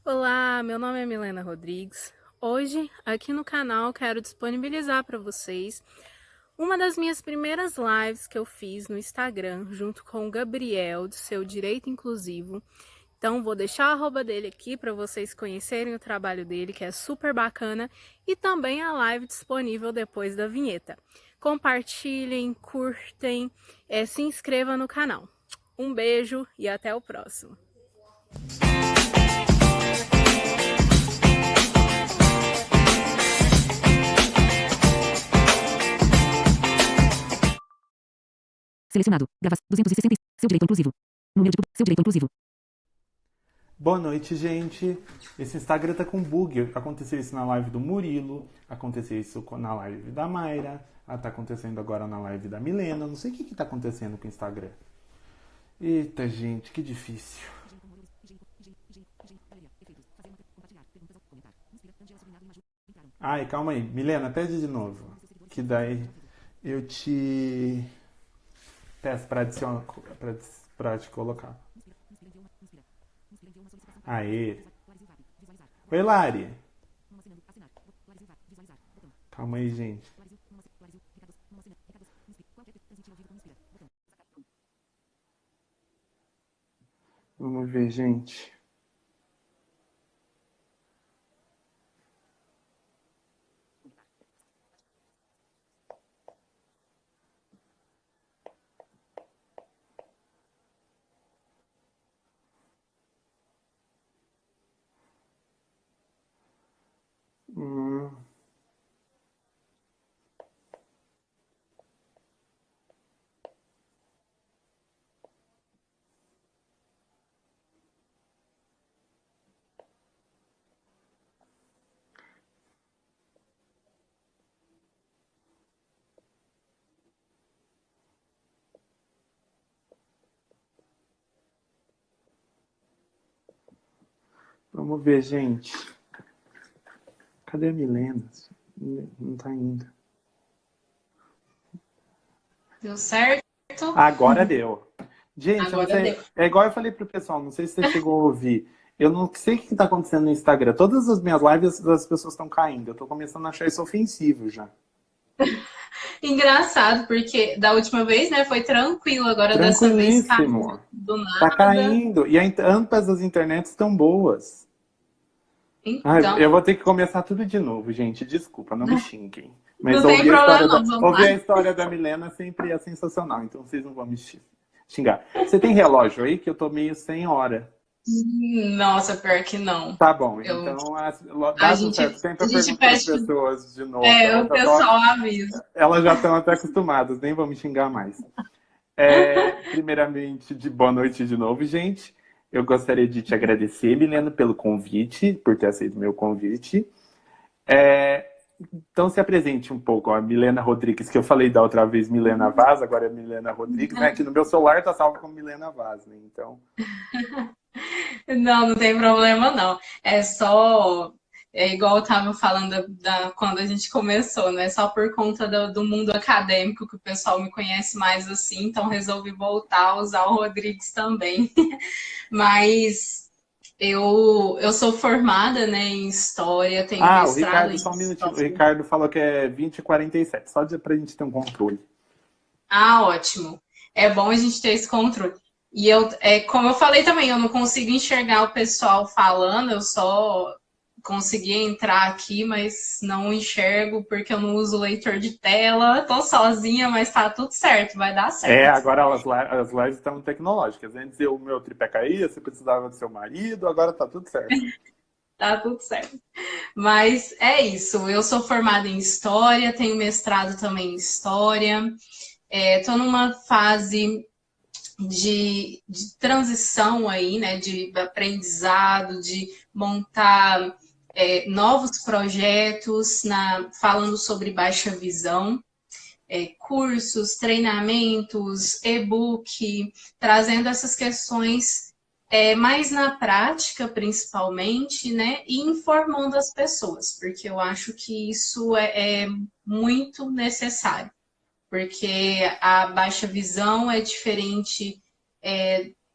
Olá, meu nome é Milena Rodrigues. Hoje, aqui no canal, quero disponibilizar para vocês uma das minhas primeiras lives que eu fiz no Instagram, junto com o Gabriel, do Seu Direito Inclusivo. Então, vou deixar a arroba dele aqui para vocês conhecerem o trabalho dele, que é super bacana, e também a live disponível depois da vinheta. Compartilhem, curtem, se inscrevam no canal. Um beijo e até o próximo. Selecionado. Gravação 260. Seu direito inclusivo. Número de seu direito inclusivo. Boa noite, gente. Esse Instagram tá com bug. Aconteceu isso na live do Murilo, aconteceu isso na live da Mayra, tá acontecendo agora na live da Milena. Não sei o que tá acontecendo com o Instagram. Eita, gente, que difícil. Ai, calma aí. Milena, pede de novo. Que daí eu te peço pra te colocar. Aê. Oi, Lari. Calma aí, gente. Vamos ver, gente. Hum, vamos ver, gente. Cadê a Milena? Não tá indo. Deu certo? Agora deu. Gente, eu não Agora sei. deu. É igual eu falei pro pessoal, não sei se você chegou a ouvir. Eu não sei o que tá acontecendo no Instagram. Todas as minhas lives as pessoas estão caindo. Eu tô começando a achar isso ofensivo já. Engraçado, porque da última vez, né, foi tranquilo, agora dessa vez caiu Tranquilíssimo. do Tá nada. caindo. E ambas as internets estão boas. Ai, eu Então, vou ter que começar tudo de novo, gente. Desculpa, não me xinguem. Mas não tem problema não, vamos ouvir lá. a história da Milena sempre é sensacional, então vocês não vão me xingar. Você tem relógio aí que eu tô meio sem hora. Nossa, pior que não. Tá bom, Eu, então a dá tudo certo. gente, Sempre a eu gente pergunto para as pede, pessoas de novo. o pessoal avisa. Elas já estão até acostumadas, nem vão me xingar mais. Primeiramente, de boa noite de novo, gente. Eu gostaria de te agradecer, Milena, pelo convite, por ter aceito meu convite. Então se apresente um pouco, a Milena Rodrigues, que eu falei da outra vez Milena Vaz, agora é Milena Rodrigues, né? Que no meu celular tá salvo como Milena Vaz, né? Então, Não, não tem problema não. É só, é igual eu tava falando quando a gente começou, né? Só por conta do mundo acadêmico que o pessoal me conhece mais assim, então resolvi voltar a usar o Rodrigues também. Mas eu sou formada, né, em História, tenho o mestrado Ricardo, em só um minutinho. O História. Ricardo falou que é 20h47, só pra gente ter um controle. Ah, ótimo. É bom a gente ter esse controle. E como eu falei também, eu não consigo enxergar o pessoal falando, eu só consegui entrar aqui, mas não enxergo porque eu não uso leitor de tela. Tô sozinha, mas tá tudo certo, vai dar certo. Agora as lives estão tecnológicas. Antes o meu tripé caía, você precisava do seu marido, agora tá tudo certo. Tá tudo certo. Mas é isso, eu sou formada em História, tenho mestrado também em História. Estou numa fase de transição aí, né, de aprendizado, de montar novos projetos, falando sobre baixa visão, cursos, treinamentos, e-book, trazendo essas questões mais na prática, principalmente, né, e informando as pessoas, porque eu acho que isso é muito necessário porque a baixa visão é diferente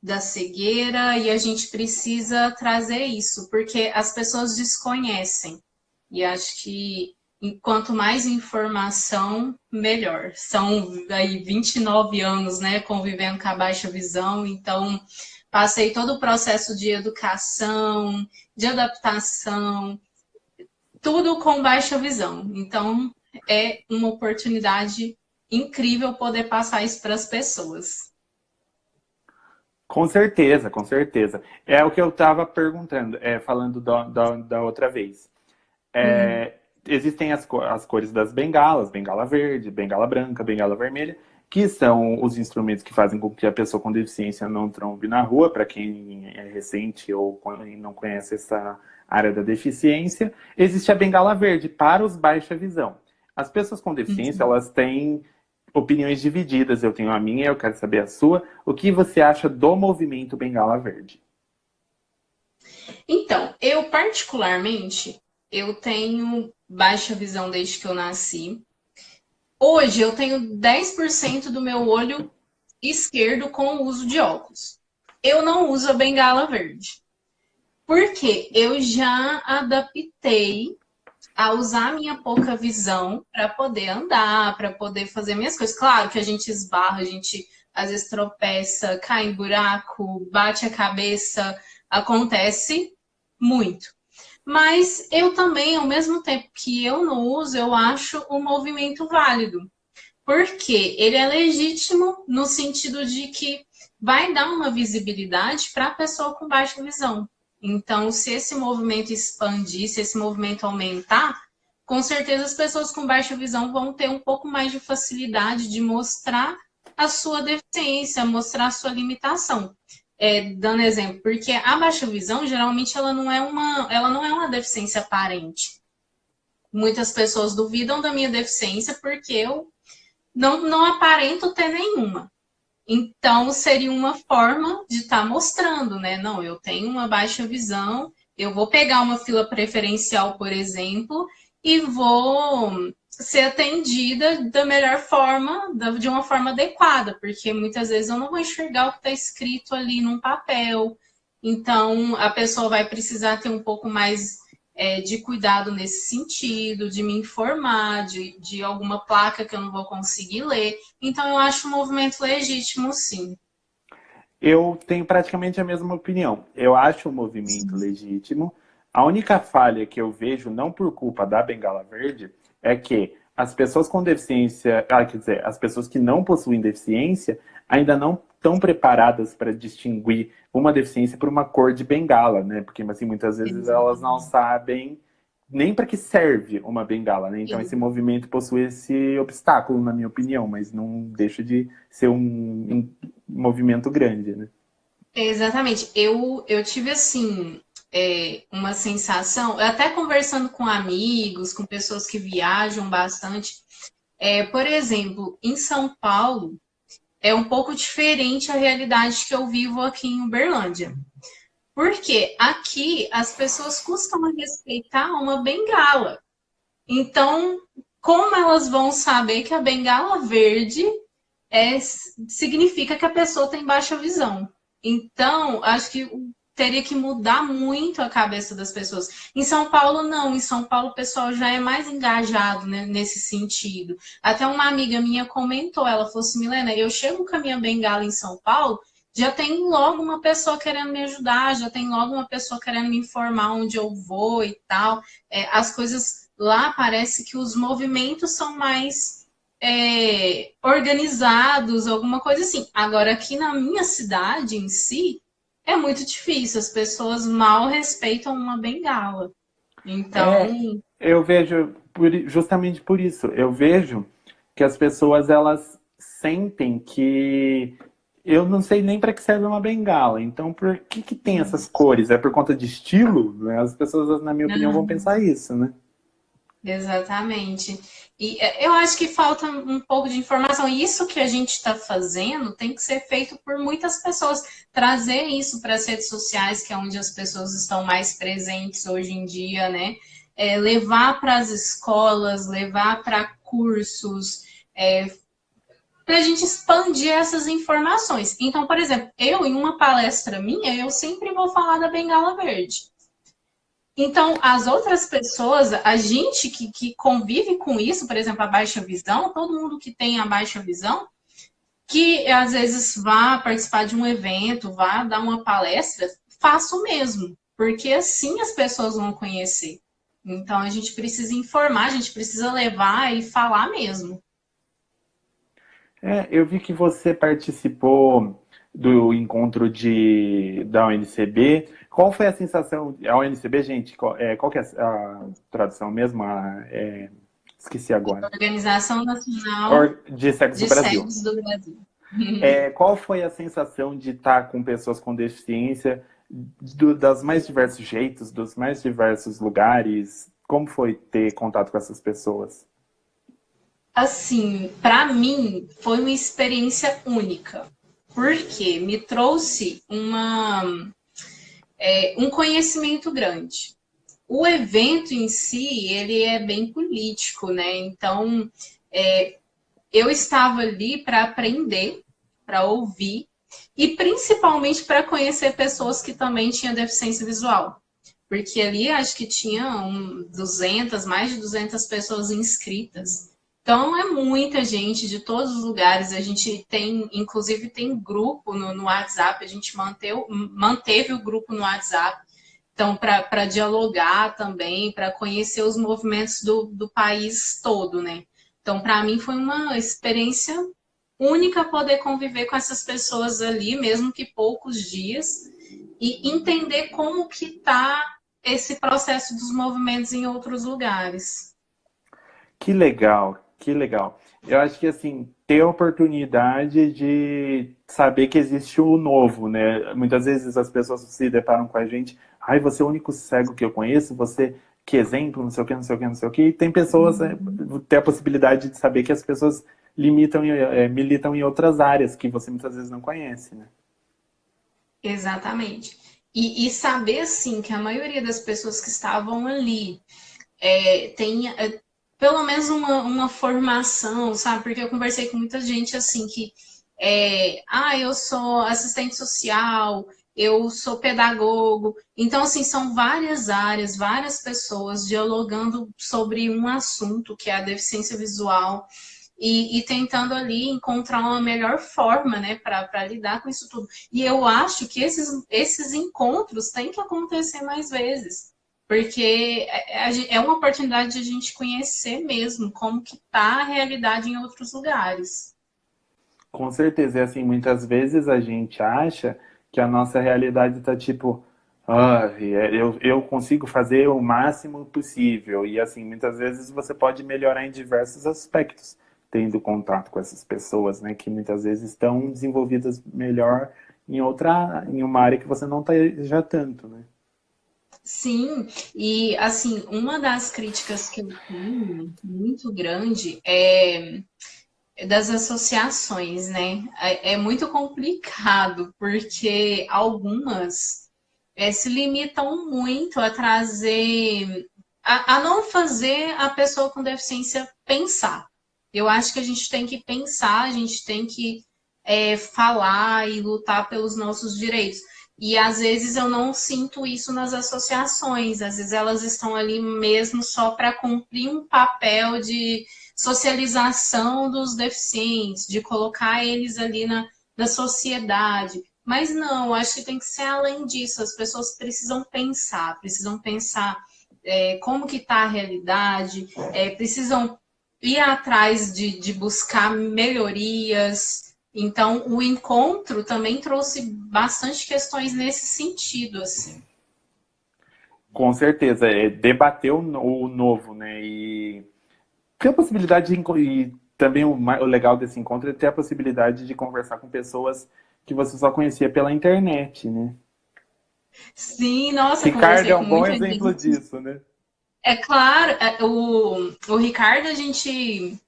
da cegueira, e a gente precisa trazer isso, porque as pessoas desconhecem. E acho que quanto mais informação, melhor. São aí 29 anos, né, convivendo com a baixa visão, então passei todo o processo de educação, de adaptação, tudo com baixa visão. Então, é uma oportunidade incrível poder passar isso para as pessoas. Com certeza, com certeza. É o que eu estava perguntando, falando da outra vez. Existem as cores das bengalas, bengala verde, bengala branca, bengala vermelha, que são os instrumentos que fazem com que a pessoa com deficiência não trombe na rua, para quem é recente ou não conhece essa área da deficiência. Existe a bengala verde para os baixa visão. As pessoas com deficiência, elas têm opiniões divididas. Eu tenho a minha, eu quero saber a sua. O que você acha do movimento Bengala Verde? Então, eu particularmente, eu tenho baixa visão desde que eu nasci. Hoje eu tenho 10% do meu olho esquerdo com o uso de óculos. Eu não uso a bengala verde. Porque eu já adaptei a usar a minha pouca visão para poder andar, para poder fazer minhas coisas. Claro que a gente esbarra, a gente às vezes tropeça, cai em buraco, bate a cabeça, acontece muito. Mas eu também, ao mesmo tempo que eu não uso, eu acho o movimento válido. Porque ele é legítimo no sentido de que vai dar uma visibilidade para a pessoa com baixa visão. Então, se esse movimento expandir, se esse movimento aumentar, com certeza as pessoas com baixa visão vão ter um pouco mais de facilidade de mostrar a sua deficiência, mostrar a sua limitação. Dando exemplo, porque a baixa visão, geralmente, ela não é uma deficiência aparente. Muitas pessoas duvidam da minha deficiência porque eu não aparento ter nenhuma. Então, seria uma forma de estar mostrando, né? Não, eu tenho uma baixa visão, eu vou pegar uma fila preferencial, por exemplo, e vou ser atendida da melhor forma, de uma forma adequada, porque muitas vezes eu não vou enxergar o que está escrito ali num papel. Então, a pessoa vai precisar ter um pouco mais de cuidado nesse sentido, de me informar, de alguma placa que eu não vou conseguir ler. Então, eu acho um movimento legítimo, sim. Eu tenho praticamente a mesma opinião. Eu acho o movimento legítimo. A única falha que eu vejo, não por culpa da Bengala Verde, é que as pessoas com deficiência, quer dizer, as pessoas que não possuem deficiência, ainda não estão preparadas para distinguir uma deficiência por uma cor de bengala, né? Porque assim, muitas vezes elas não sabem nem para que serve uma bengala, né? Então esse movimento possui esse obstáculo, na minha opinião, mas não deixa de ser um movimento grande, né? Exatamente. Eu tive, assim, uma sensação, até conversando com amigos, com pessoas que viajam bastante. Por exemplo, em São Paulo, é um pouco diferente a realidade que eu vivo aqui em Uberlândia. Porque aqui as pessoas costumam respeitar uma bengala. Então, como elas vão saber que a bengala verde significa que a pessoa tem baixa visão? Então, acho que teria que mudar muito a cabeça das pessoas. Em São Paulo, não. Em São Paulo, o pessoal já é mais engajado, né, nesse sentido. Até uma amiga minha comentou, ela falou assim, Milena, eu chego com a minha bengala em São Paulo, já tem logo uma pessoa querendo me ajudar, já tem logo uma pessoa querendo me informar onde eu vou e tal. As coisas lá, parece que os movimentos são mais organizados, alguma coisa assim. Agora, aqui na minha cidade em si, é muito difícil. As pessoas mal respeitam uma bengala. Então... Eu vejo, justamente por isso, eu vejo que as pessoas, elas sentem que... Eu não sei nem para que serve uma bengala. Então, por que tem essas cores? É por conta de estilo? Né? As pessoas, na minha opinião, vão pensar isso, né? Exatamente. E eu acho que falta um pouco de informação. E isso que a gente está fazendo tem que ser feito por muitas pessoas. Trazer isso para as redes sociais, que é onde as pessoas estão mais presentes hoje em dia, né? Levar para as escolas, levar para cursos, para a gente expandir essas informações. Então, por exemplo, eu em uma palestra minha, eu sempre vou falar da bengala verde. Então, as outras pessoas, a gente que convive com isso, por exemplo, a baixa visão, todo mundo que tem a baixa visão, que às vezes vá participar de um evento, vá dar uma palestra, faça o mesmo, porque assim as pessoas vão conhecer. Então, a gente precisa informar, a gente precisa levar e falar mesmo. Eu vi que você participou do encontro da ONCB. Qual foi a sensação? A ONCB, gente, qual que é a tradução mesmo? Esqueci agora. Organização Nacional De Sexo de do Brasil. Cegos do Brasil. Qual foi a sensação de estar com pessoas com deficiência, das mais diversos jeitos, dos mais diversos lugares? Como foi ter contato com essas pessoas? Assim, para mim, foi uma experiência única, porque me trouxe um conhecimento grande. O evento em si, ele é bem político, né? Então, eu estava ali para aprender, para ouvir, e principalmente para conhecer pessoas que também tinham deficiência visual. Porque ali acho que tinha mais de 200 pessoas inscritas. Então é muita gente de todos os lugares. A gente tem, inclusive, tem grupo no WhatsApp, a gente manteve o grupo no WhatsApp. Então, para dialogar também, para conhecer os movimentos do país todo, né? Então, para mim, foi uma experiência única poder conviver com essas pessoas ali, mesmo que poucos dias, e entender como que está esse processo dos movimentos em outros lugares. Que legal, que legal. Eu acho que, assim, ter a oportunidade de saber que existe o novo, né? Muitas vezes as pessoas se deparam com a gente, ai, você é o único cego que eu conheço, você, que exemplo, não sei o que, não sei o que, não sei o que. E tem pessoas, ter a possibilidade de saber que as pessoas militam em outras áreas que você muitas vezes não conhece, né? Exatamente. E saber, assim, que a maioria das pessoas que estavam ali tem pelo menos uma formação, sabe? Porque eu conversei com muita gente, assim, que eu sou assistente social, eu sou pedagogo. Então, assim, são várias áreas, várias pessoas dialogando sobre um assunto que é a deficiência visual e tentando ali encontrar uma melhor forma, né, para lidar com isso tudo. E eu acho que esses encontros têm que acontecer mais vezes, porque é uma oportunidade de a gente conhecer mesmo como que está a realidade em outros lugares. Com certeza, e assim, muitas vezes a gente acha que a nossa realidade está tipo, eu consigo fazer o máximo possível. E assim, muitas vezes você pode melhorar em diversos aspectos, tendo contato com essas pessoas, né, que muitas vezes estão desenvolvidas melhor em uma área que você não está já tanto, né? Sim, e assim, uma das críticas que eu tenho muito grande é das associações, né? É muito complicado, porque algumas se limitam muito a trazer, a não fazer a pessoa com deficiência pensar. Eu acho que a gente tem que pensar, a gente tem que falar e lutar pelos nossos direitos. E às vezes eu não sinto isso nas associações, às vezes elas estão ali mesmo só para cumprir um papel de socialização dos deficientes, de colocar eles ali na sociedade. Mas não, acho que tem que ser além disso. As pessoas precisam pensar como que está a realidade, precisam ir atrás de buscar melhorias. Então, o encontro também trouxe bastante questões nesse sentido, assim. Com certeza, debater o novo, né? E ter a possibilidade e também o legal desse encontro é ter a possibilidade de conversar com pessoas que você só conhecia pela internet, né? Sim, nossa, eu Ricardo conversei é com um bom muita exemplo gente. disso, né? É claro, o Ricardo a gente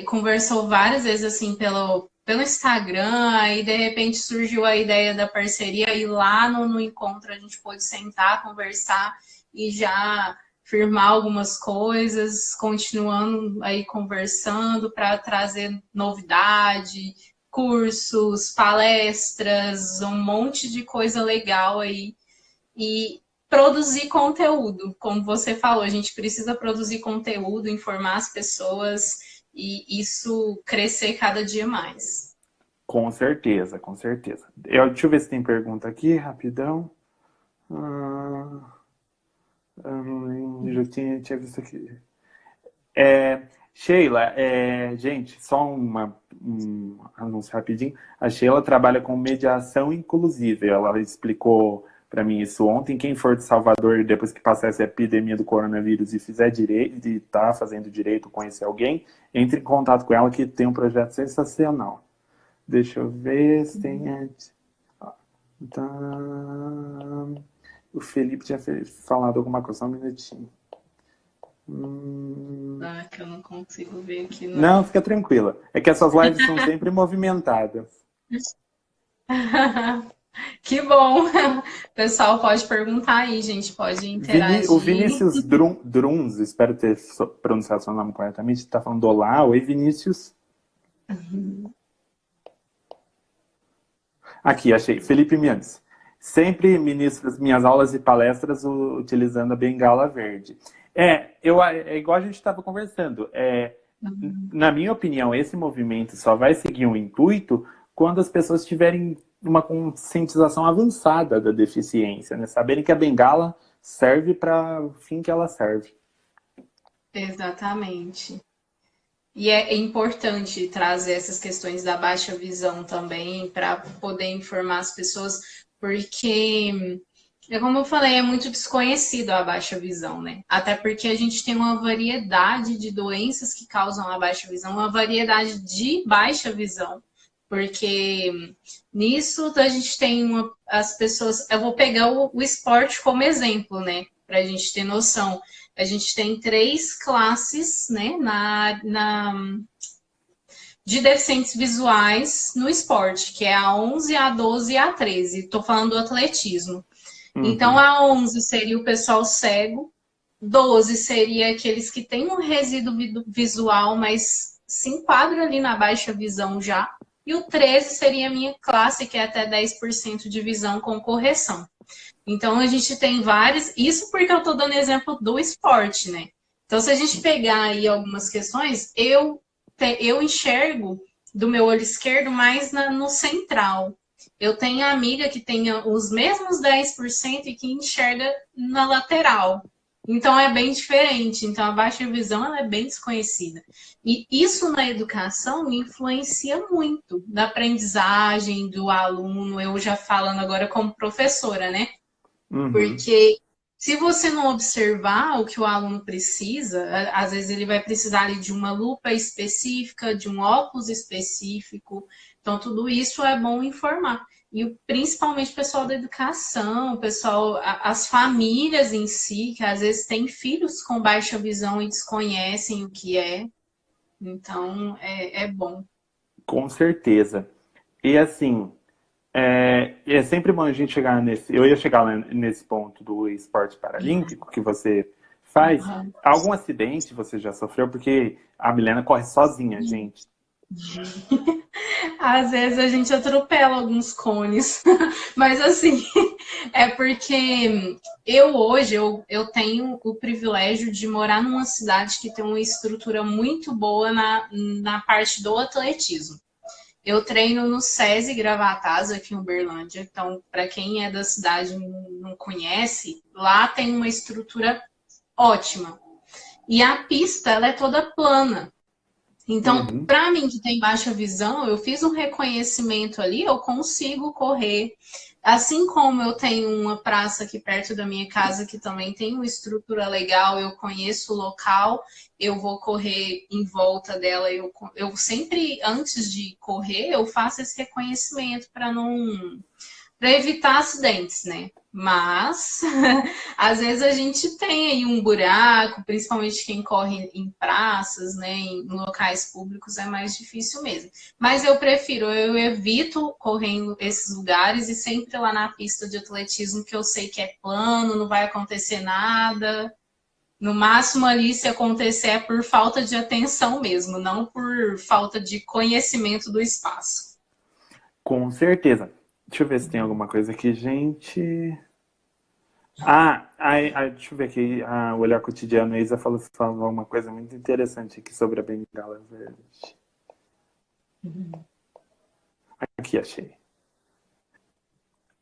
conversou várias vezes assim pelo Instagram, aí de repente surgiu a ideia da parceria e lá no encontro a gente pôde sentar, conversar e já firmar algumas coisas, continuando aí conversando para trazer novidade, cursos, palestras, um monte de coisa legal aí. E produzir conteúdo, como você falou, a gente precisa produzir conteúdo, informar as pessoas e isso crescer cada dia mais. Com certeza, com certeza. Deixa eu ver se tem pergunta aqui, rapidão. Já tinha visto aqui. Sheila, gente, só um anúncio rapidinho. A Sheila trabalha com mediação inclusiva. Ela explicou para mim isso ontem. Quem for de Salvador, depois que passar essa epidemia do coronavírus e fizer direito, e tá fazendo direito, conhecer alguém, entre em contato com ela que tem um projeto sensacional. Deixa eu ver se tem... Então, o Felipe tinha falado alguma coisa, só um minutinho. Que eu não consigo ver aqui. Não, fica tranquila. É que essas lives são sempre movimentadas. Que bom! O pessoal pode perguntar aí, gente, pode interagir. O Vinícius Druns, espero ter pronunciado seu nome corretamente, está falando olá. Oi, Vinícius. Aqui, achei. Felipe Mianes. Sempre ministro as minhas aulas e palestras utilizando a bengala verde. É igual a gente estava conversando. Na minha opinião, esse movimento só vai seguir um intuito quando as pessoas tiverem uma conscientização avançada da deficiência, né? Saberem que a bengala serve para o fim que ela serve. Exatamente. E é importante trazer essas questões da baixa visão também para poder informar as pessoas, porque, como eu falei, é muito desconhecido a baixa visão, né? Até porque a gente tem uma variedade de doenças que causam a baixa visão, uma variedade de baixa visão, porque nisso a gente tem as pessoas... Eu vou pegar o esporte como exemplo, né? Para a gente ter noção. A gente tem 3 classes, né, de deficientes visuais no esporte, que é a 11, a 12 e a 13. Estou falando do atletismo. Então, a 11 seria o pessoal cego, 12 seria aqueles que têm um resíduo visual, mas se enquadram ali na baixa visão já. E o 13 seria a minha classe, que é até 10% de visão com correção. Então, a gente tem vários... Isso porque eu estou dando exemplo do esporte, né? Então, se a gente pegar aí algumas questões, eu enxergo do meu olho esquerdo mais no central. Eu tenho amiga que tem os mesmos 10% e que enxerga na lateral. Então, é bem diferente. Então, a baixa visão ela é bem desconhecida. E isso na educação influencia muito na aprendizagem do aluno. Eu já falando agora como professora, né? Porque se você não observar o que o aluno precisa, às vezes ele vai precisar ali de uma lupa específica, de um óculos específico. Então, tudo isso é bom informar. E principalmente o pessoal da educação, as famílias em si, que às vezes têm filhos com baixa visão e desconhecem o que é. Então, é bom. Com certeza. E assim, é sempre bom a gente chegar nesse... Eu ia chegar nesse ponto do esporte paralímpico que você faz. Algum acidente você já sofreu? Porque a Milena corre sozinha, gente. Às vezes a gente atropela alguns cones, mas assim, é porque hoje eu tenho o privilégio de morar numa cidade que tem uma estrutura muito boa na parte do atletismo. Eu treino no SESI Gravatas, aqui em Uberlândia, então para quem é da cidade e não conhece, lá tem uma estrutura ótima. E a pista ela é toda plana. Então, para mim que tem baixa visão, eu fiz um reconhecimento ali, eu consigo correr. Assim como eu tenho uma praça aqui perto da minha casa que também tem uma estrutura legal, eu conheço o local, eu vou correr em volta dela. Eu sempre, antes de correr, eu faço esse reconhecimento para evitar acidentes, né? Mas, às vezes a gente tem aí um buraco, principalmente quem corre em praças, né? Em locais públicos é mais difícil mesmo. Mas eu evito correr em esses lugares e sempre lá na pista de atletismo, que eu sei que é plano, não vai acontecer nada. No máximo ali, se acontecer, é por falta de atenção mesmo, não por falta de conhecimento do espaço. Com certeza. Deixa eu ver se tem alguma coisa aqui, gente. Deixa eu ver aqui. O Olhar Cotidiano, a Isa falou uma coisa muito interessante aqui sobre a bengala verde. Aqui, achei.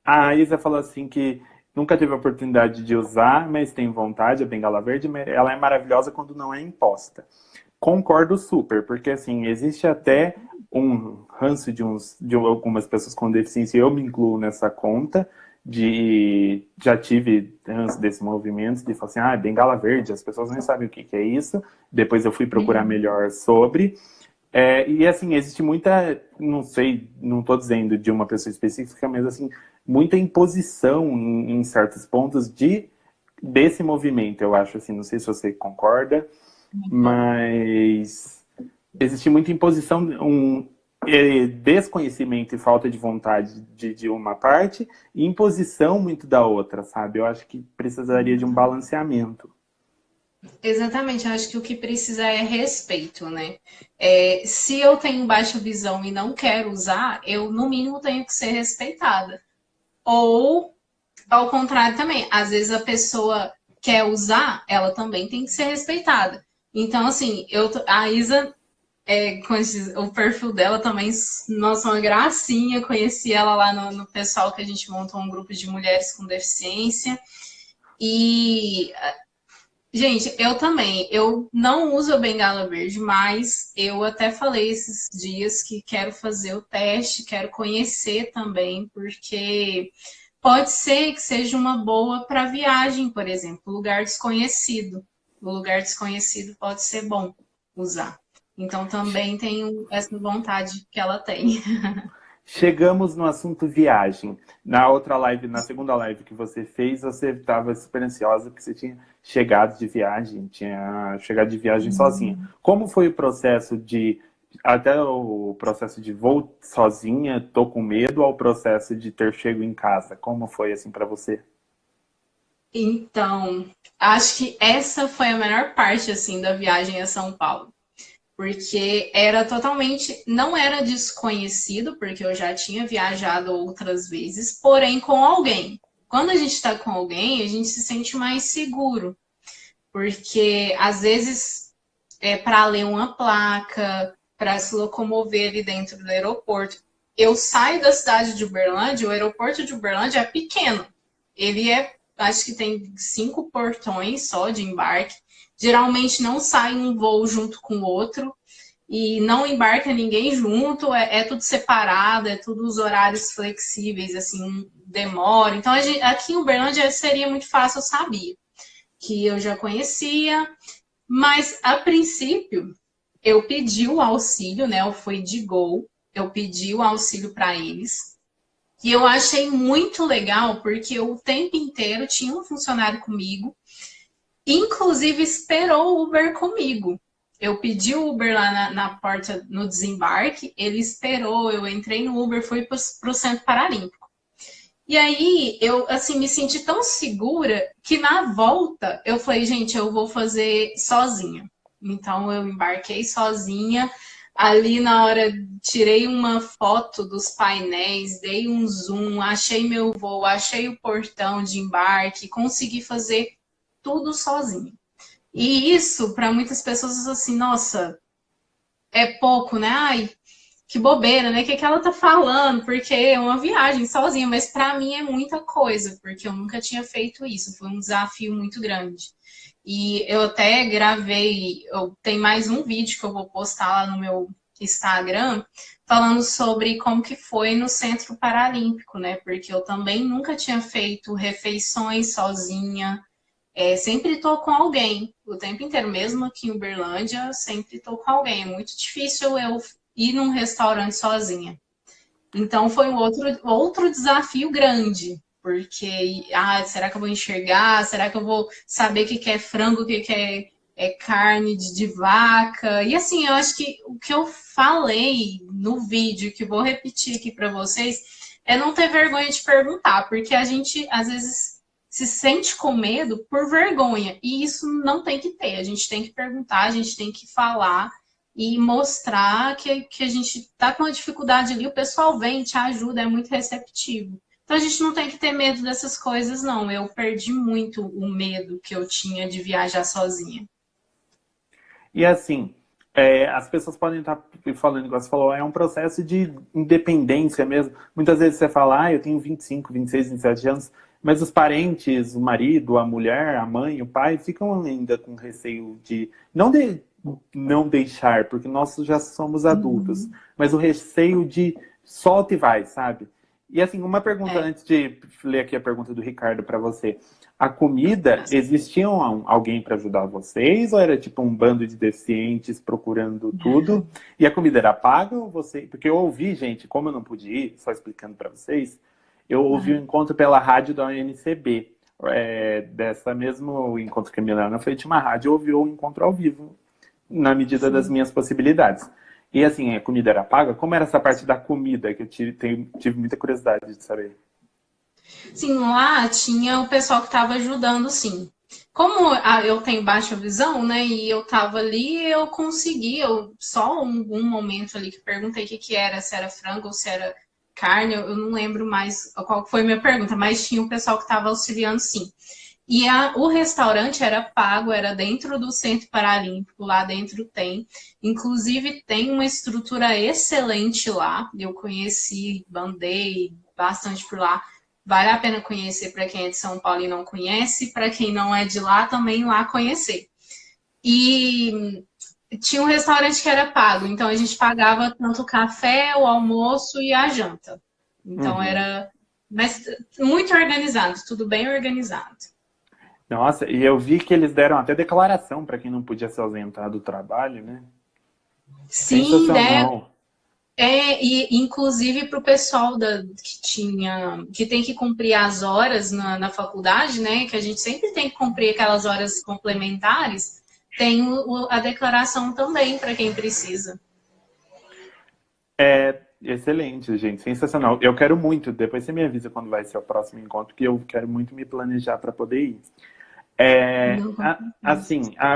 A Isa falou assim que nunca teve a oportunidade de usar, mas tem vontade, a bengala verde. Ela é maravilhosa quando não é imposta. Concordo super, porque assim, existe até um ranço de algumas pessoas com deficiência, eu me incluo nessa conta, já tive ranço desse movimento, de falar assim, bengala verde, as pessoas nem sabem o que é isso. Depois eu fui procurar melhor sobre. E assim, existe muita, não sei, não estou dizendo de uma pessoa específica, mas assim, muita imposição em certos pontos desse movimento, eu acho, assim, não sei se você concorda, mas existe muita imposição, desconhecimento e falta de vontade de uma parte e imposição muito da outra, sabe? Eu acho que precisaria de um balanceamento. Exatamente, eu acho que o que precisa é respeito, né? Se eu tenho baixa visão e não quero usar, eu, no mínimo, tenho que ser respeitada. Ou, ao contrário também, às vezes a pessoa quer usar, ela também tem que ser respeitada. Então, assim, a Isa, o perfil dela também, nossa, uma gracinha, conheci ela lá no pessoal que a gente montou um grupo de mulheres com deficiência. E... gente, eu também. Eu não uso a bengala verde, mas eu até falei esses dias que quero fazer o teste, quero conhecer também, porque pode ser que seja uma boa para viagem, por exemplo, lugar desconhecido. O lugar desconhecido pode ser bom usar. Então também tenho essa vontade que ela tem. Chegamos no assunto viagem. Na segunda live que você fez, você estava super ansiosa porque você tinha chegado de viagem sozinha. Como foi o processo até o processo de voo sozinha, tô com medo, ao processo de ter chego em casa? Como foi assim para você? Então, acho que essa foi a melhor parte assim da viagem a São Paulo. Porque não era desconhecido, porque eu já tinha viajado outras vezes, porém com alguém. Quando a gente está com alguém, a gente se sente mais seguro, porque às vezes para ler uma placa, para se locomover ali dentro do aeroporto. Eu saio da cidade de Uberlândia, o aeroporto de Uberlândia é pequeno. Ele acho que tem 5 portões só de embarque. Geralmente não sai um voo junto com o outro e não embarca ninguém junto, é tudo separado, é tudo os horários flexíveis, assim, demora. Então, aqui em Uberlândia seria muito fácil, eu sabia, que eu já conhecia, mas a princípio eu pedi o auxílio, né? Eu fui de Gol, eu pedi o auxílio para eles. E eu achei muito legal, porque o tempo inteiro tinha um funcionário comigo, inclusive esperou o Uber comigo. Eu pedi o Uber lá na porta, no desembarque, ele esperou, eu entrei no Uber, fui para o Centro Paralímpico. E aí, eu assim, me senti tão segura que na volta eu falei, gente, eu vou fazer sozinha. Então, eu embarquei sozinha. Ali na hora, tirei uma foto dos painéis, dei um zoom, achei meu voo, achei o portão de embarque, consegui fazer tudo sozinho. E isso, para muitas pessoas, assim, nossa, é pouco, né? Ai, que bobeira, né? O que ela tá falando? Porque é uma viagem sozinha, mas para mim é muita coisa, porque eu nunca tinha feito isso. Foi um desafio muito grande. E eu até gravei, tem mais um vídeo que eu vou postar lá no meu Instagram, falando sobre como que foi no Centro Paralímpico, né? Porque eu também nunca tinha feito refeições sozinha. Sempre tô com alguém, o tempo inteiro, mesmo aqui em Uberlândia, sempre tô com alguém. É muito difícil eu ir num restaurante sozinha. Então foi um outro desafio grande, porque será que eu vou enxergar? Será que eu vou saber o que é frango, o que é carne de vaca? E assim, eu acho que o que eu falei no vídeo, que vou repetir aqui para vocês, é não ter vergonha de perguntar, porque a gente às vezes se sente com medo por vergonha. E isso não tem que ter. A gente tem que perguntar, a gente tem que falar e mostrar que a gente está com uma dificuldade ali, o pessoal vem, te ajuda, é muito receptivo. Então a gente não tem que ter medo dessas coisas, não. Eu perdi muito o medo que eu tinha de viajar sozinha. E assim, as pessoas podem estar falando, igual você falou, é um processo de independência mesmo. Muitas vezes você fala, eu tenho 25, 26, 27 anos, mas os parentes, o marido, a mulher, a mãe, o pai, ficam ainda com receio de não deixar, porque nós já somos adultos, mas o receio de solta e vai, sabe? E assim, uma pergunta antes de ler aqui a pergunta do Ricardo para você. A comida, existia alguém para ajudar vocês? Ou era tipo um bando de deficientes procurando tudo? E a comida era paga ou você... Porque eu ouvi, gente, como eu não pude ir, só explicando para vocês, eu ouvi o encontro pela rádio da UNCB. Dessa mesmo encontro que a Milena foi, tinha uma rádio, eu ouvi o encontro ao vivo, na medida das minhas possibilidades. E assim, a comida era paga? Como era essa parte da comida que eu tive muita curiosidade de saber? Sim, lá tinha o pessoal que estava ajudando, sim. Como eu tenho baixa visão, né, e eu estava ali, eu consegui, só um momento ali que perguntei o que era, se era frango ou se era carne, eu não lembro mais qual foi a minha pergunta, mas tinha um pessoal que estava auxiliando, sim. E o restaurante era pago, era dentro do Centro Paralímpico, lá dentro tem. Inclusive, tem uma estrutura excelente lá. Eu conheci, andei bastante por lá. Vale a pena conhecer para quem é de São Paulo e não conhece, para quem não é de lá, também lá conhecer. E tinha um restaurante que era pago, então a gente pagava tanto o café, o almoço e a janta. Então era mas muito organizado, tudo bem organizado. Nossa, e eu vi que eles deram até declaração para quem não podia se ausentar do trabalho, né? Sim, né? E inclusive para o pessoal que tem que cumprir as horas na faculdade, né? Que a gente sempre tem que cumprir aquelas horas complementares, tem a declaração também para quem precisa. Excelente, gente, sensacional. Eu quero muito, depois você me avisa quando vai ser o próximo encontro, que eu quero muito me planejar para poder ir.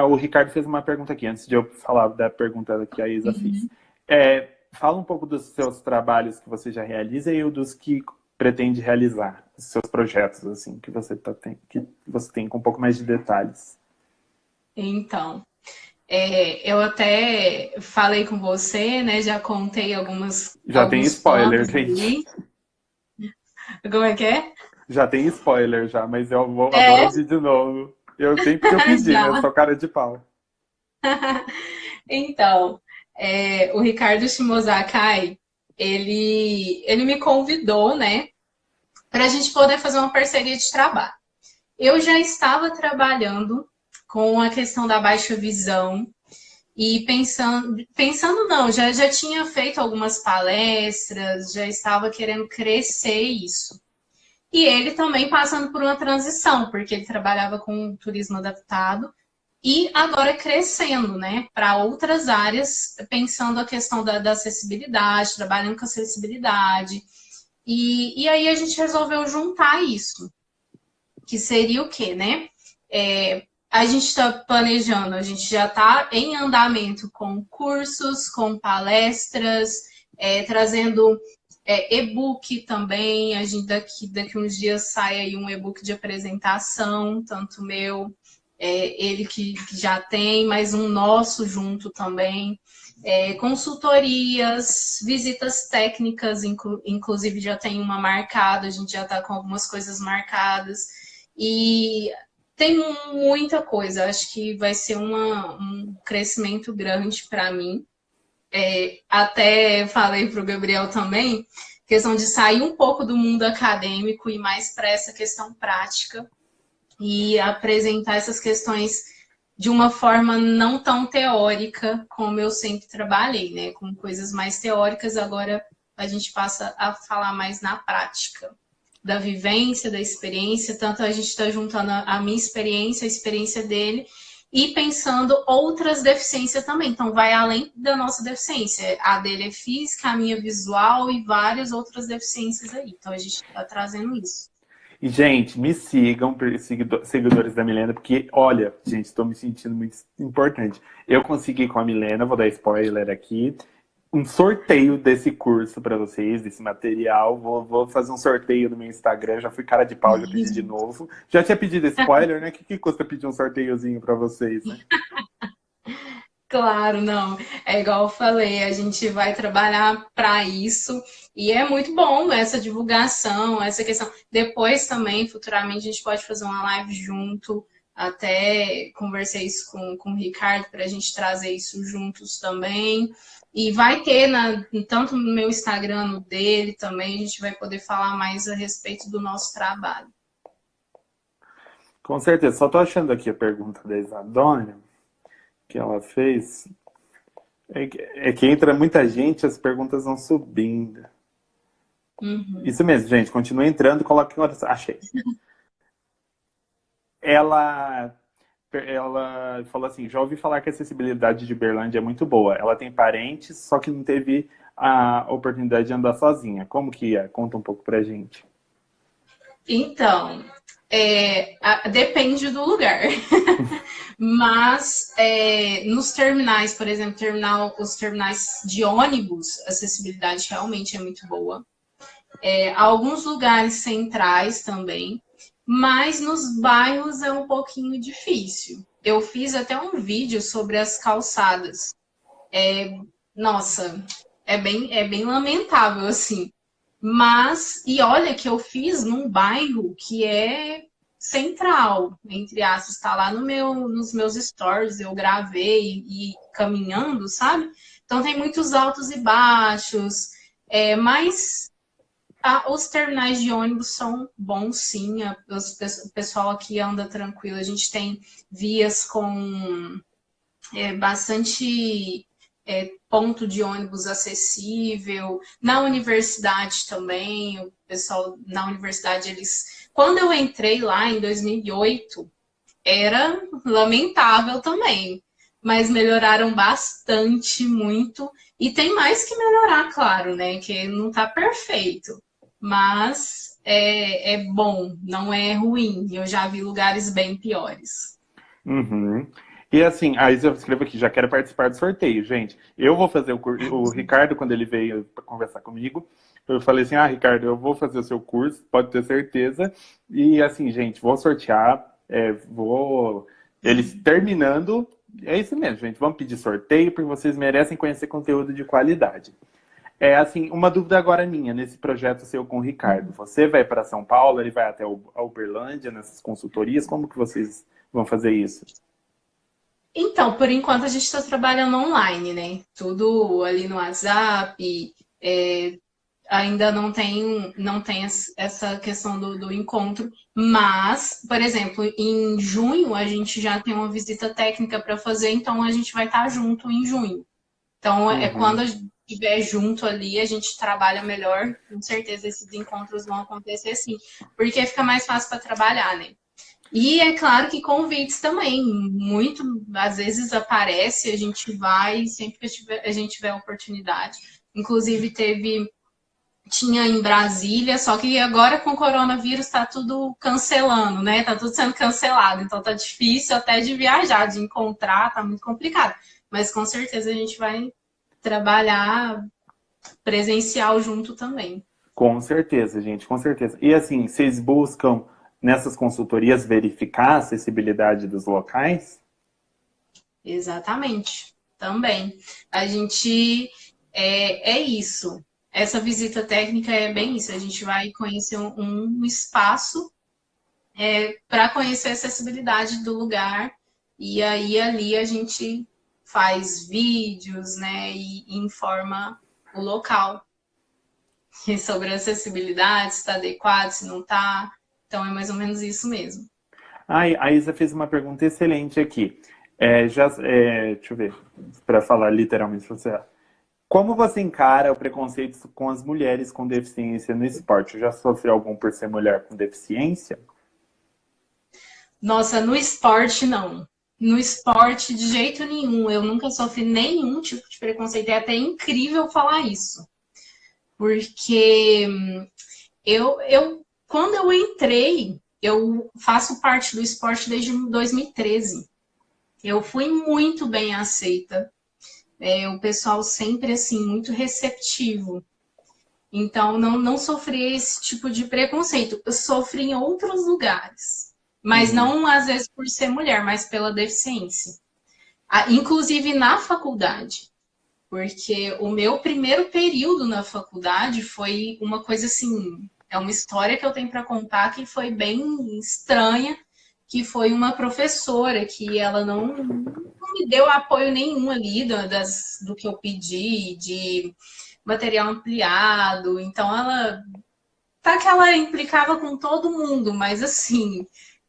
O Ricardo fez uma pergunta aqui, antes de eu falar da pergunta que a Isa fez. Fala um pouco dos seus trabalhos que você já realiza e dos que pretende realizar, os seus projetos, assim, que você tem com um pouco mais de detalhes. Então, eu até falei com você, né? Já contei algumas. Já tem spoiler, gente. Como é que é? Já tem spoiler, já, mas eu vou agora ouvir de novo. Eu sempre que eu pedi, né? Eu sou cara de pau. Então, o Ricardo Shimozakai, ele me convidou, né? Para a gente poder fazer uma parceria de trabalho. Eu já estava trabalhando com a questão da baixa visão e pensando não, já tinha feito algumas palestras, já estava querendo crescer isso. E ele também passando por uma transição, porque ele trabalhava com turismo adaptado e agora crescendo, né, para outras áreas, pensando a questão da acessibilidade, trabalhando com acessibilidade. E aí a gente resolveu juntar isso, que seria o quê, né? A gente está planejando, a gente já está em andamento com cursos, com palestras, trazendo e-book também. A gente daqui uns dias sai aí um e-book de apresentação, tanto meu, ele que já tem, mas um nosso junto também. Consultorias, visitas técnicas, inclusive já tem uma marcada, a gente já está com algumas coisas marcadas. E tem muita coisa, acho que vai ser um crescimento grande para mim. Até falei para o Gabriel também, questão de sair um pouco do mundo acadêmico e mais para essa questão prática e apresentar essas questões de uma forma não tão teórica como eu sempre trabalhei, né? Com coisas mais teóricas, agora a gente passa a falar mais na prática, da vivência, da experiência, tanto a gente está juntando a minha experiência, a experiência dele, e pensando outras deficiências também. Então, vai além da nossa deficiência. A dele é física, a minha visual e várias outras deficiências aí. Então, a gente está trazendo isso. E, gente, me sigam, seguidores da Milena, porque, olha, gente, estou me sentindo muito importante. Eu consegui com a Milena, vou dar spoiler aqui, um sorteio desse curso para vocês, desse material. Vou fazer um sorteio no meu Instagram. Já fui cara de pau, já pedi de novo. Já tinha pedido spoiler, né? O que custa pedir um sorteiozinho para vocês, né? Claro, não. É igual eu falei, a gente vai trabalhar para isso e é muito bom essa divulgação, essa questão. Depois também, futuramente, a gente pode fazer uma live junto. Até conversei isso com o Ricardo para a gente trazer isso juntos também. E vai ter tanto no meu Instagram, no dele também, a gente vai poder falar mais a respeito do nosso trabalho. Com certeza. Só tô achando aqui a pergunta da Isadora que ela fez. É que entra muita gente, as perguntas vão subindo. Uhum. Isso mesmo, gente. Continua entrando, coloque. Achei. Ela falou assim: já ouvi falar que a acessibilidade de Uberlândia é muito boa. Ela tem parentes, só que não teve a oportunidade de andar sozinha. Como que é? Conta um pouco pra gente. Então, depende do lugar. Mas nos terminais, por exemplo, os terminais de ônibus, a acessibilidade realmente é muito boa. Alguns lugares centrais também, mas nos bairros é um pouquinho difícil. Eu fiz até um vídeo sobre as calçadas. Nossa, é bem lamentável, assim. Mas, e olha que eu fiz num bairro que é central, entre aspas, está lá nos meus stories, eu gravei e caminhando, sabe? Então tem muitos altos e baixos, mas os terminais de ônibus são bons, sim. O pessoal aqui anda tranquilo. A gente tem vias com bastante ponto de ônibus acessível. Na universidade também, o pessoal na universidade, quando eu entrei lá em 2008, era lamentável também, mas melhoraram bastante, muito, e tem mais que melhorar, claro, né, que não está perfeito, mas é bom, não é ruim. Eu já vi lugares bem piores. Uhum. E assim, aí eu escrevo aqui, já quero participar do sorteio, gente. Eu vou fazer o Ricardo, quando ele veio para conversar comigo, eu falei assim, Ricardo, eu vou fazer o seu curso, pode ter certeza. E assim, gente, vou sortear, eles terminando, é isso mesmo, gente, vamos pedir sorteio, porque vocês merecem conhecer conteúdo de qualidade. Assim, uma dúvida agora minha, nesse projeto seu com o Ricardo. Você vai para São Paulo, ele vai até a Uberlândia, nessas consultorias, como que vocês vão fazer isso? Então, por enquanto a gente está trabalhando online, né? Tudo ali no WhatsApp, ainda não tem essa questão do encontro. Mas, por exemplo, em junho a gente já tem uma visita técnica para fazer, então a gente vai estar junto em junho. Então, quando a gente estiver junto ali, a gente trabalha melhor. Com certeza esses encontros vão acontecer sim, porque fica mais fácil para trabalhar, né? E é claro que convites também, muito, às vezes aparece, a gente vai, sempre que a gente tiver oportunidade. Inclusive tinha em Brasília, só que agora com o coronavírus está tudo cancelando, né? Tá tudo sendo cancelado, então tá difícil até de viajar, de encontrar, tá muito complicado. Mas com certeza a gente vai trabalhar presencial junto também. Com certeza, gente, com certeza. E assim, vocês buscam nessas consultorias verificar a acessibilidade dos locais? Exatamente, também. A gente isso. Essa visita técnica é bem isso. A gente vai conhecer um espaço para conhecer a acessibilidade do lugar, e aí ali a gente faz vídeos, né, e informa o local sobre a acessibilidade, se está adequado, se não está. Então é mais ou menos isso mesmo. A Isa fez uma pergunta excelente aqui. Deixa eu ver, para falar literalmente para você. Como você encara o preconceito com as mulheres com deficiência no esporte? Já sofreu algum por ser mulher com deficiência? Nossa, no esporte não. No esporte, de jeito nenhum. Eu nunca sofri nenhum tipo de preconceito. É até incrível falar isso. Porque eu quando eu entrei, eu faço parte do esporte desde 2013. Eu fui muito bem aceita. O pessoal sempre, assim, muito receptivo. Então, não sofri esse tipo de preconceito. Eu sofri em outros lugares. Mas não, às vezes, por ser mulher, mas pela deficiência. Inclusive na faculdade. Porque o meu primeiro período na faculdade foi uma coisa assim... É uma história que eu tenho para contar que foi bem estranha, que foi uma professora que ela não me deu apoio nenhum ali do que eu pedi, de material ampliado. Então, ela implicava com todo mundo, mas assim,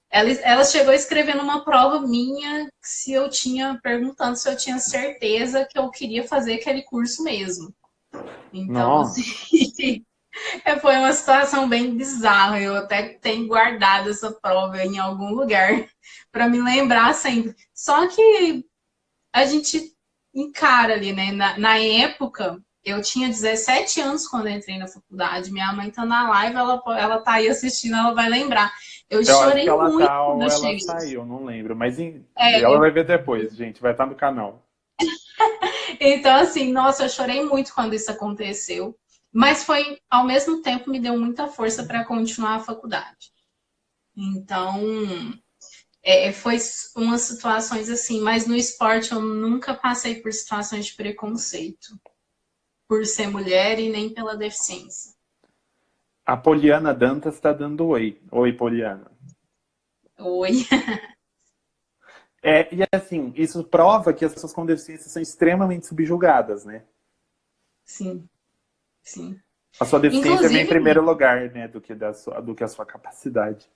ela chegou a escrever numa prova minha se eu tinha, perguntando se eu tinha certeza que eu queria fazer aquele curso mesmo. Então, Nossa. assim, foi uma situação bem bizarra. Eu até tenho guardado essa prova em algum lugar para me lembrar sempre. Só que a gente encara ali, né? Na época, eu tinha 17 anos quando eu entrei na faculdade. Minha mãe tá na live, ela tá aí assistindo, ela vai lembrar. Eu Eu acho que chorei ela muito tá quando ou eu ela cheguei. saiu, não lembro. Mas É, ela vai ver depois, gente. Vai estar no canal. então, assim, nossa, eu chorei muito quando isso aconteceu. Mas foi, ao mesmo tempo, me deu muita força para continuar a faculdade. Então, foi umas situações assim, mas no esporte eu nunca passei por situações de preconceito, por ser mulher e nem pela deficiência. A Poliana Dantas está dando oi. Oi, Poliana. Oi. E assim, isso prova que as pessoas com deficiência são extremamente subjugadas, né? Sim, sim. A sua deficiência vem em Inclusive, primeiro lugar, né, do que a sua capacidade.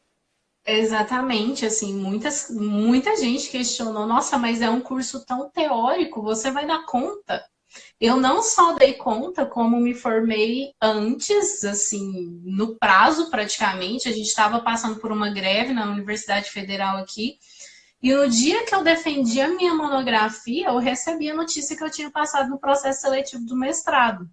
exatamente, assim, muita gente questionou, nossa, mas é um curso tão teórico, você vai dar conta? Eu não só dei conta, como me formei antes, assim, no prazo praticamente. A gente estava passando por uma greve na Universidade Federal aqui. E no dia que eu defendi a minha monografia, eu recebi a notícia que eu tinha passado no processo seletivo do mestrado.